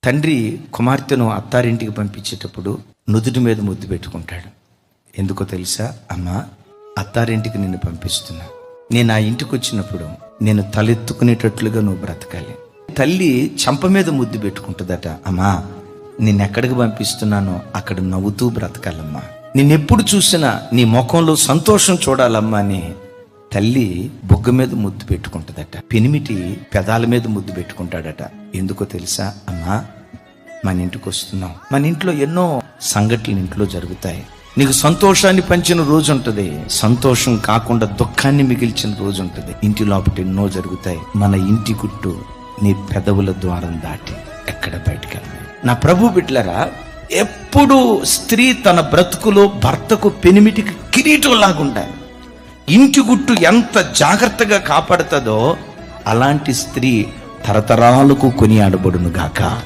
తండ్రి కుమార్తెను అత్తారింటికి పంపించేటప్పుడు నుదుటి మీద ముద్దు పెట్టుకుంటాడు. ఎందుకో తెలుసా? అమ్మా, అత్తారింటికి నిన్ను పంపిస్తున్నా. నేను ఆ ఇంటికి వచ్చినప్పుడు నేను తలెత్తుకునేటట్లుగా నువ్వు బ్రతకాలి. తల్లి చెంప మీద ముద్దు పెట్టుకుంటుందట. అమ్మా, నిన్నెక్కడికి పంపిస్తున్నానో అక్కడ నవ్వుతూ బ్రతకాలమ్మా. నిన్నెప్పుడు చూసినా నీ ముఖంలో సంతోషం చూడాలమ్మా అని తల్లి బొగ్గ మీద ముద్దు పెట్టుకుంటుందట. పెనిమిటి పెదాల మీద ముద్దు పెట్టుకుంటాడట. ఎందుకో తెలుసా? అమ్మా, మన ఇంటికి వస్తున్నాం. మన ఇంట్లో ఎన్నో సంఘటనలు ఇంట్లో జరుగుతాయి. నీకు సంతోషాన్ని పంచిన రోజు ఉంటుంది, సంతోషం కాకుండా దుఃఖాన్ని మిగిల్చిన రోజు ఉంటుంది. ఇంటి లోపల ఎన్నో జరుగుతాయి. మన ఇంటి గుట్టు నీ పెదవుల ద్వారం దాటి ఎక్కడ బయటికి వెళ్ళాలి. నా ప్రభు బిడ్డలారా, ఎప్పుడు స్త్రీ తన బ్రతుకులో భర్తకు పెనిమిటికి కిరీటం లాగుండాలి. ఇంటి గుట్టు ఎంత జాగ్రత్తగా కాపాడుతుందో అలాంటి స్త్రీ తరతరాలకు కొనియాడబడును గాక.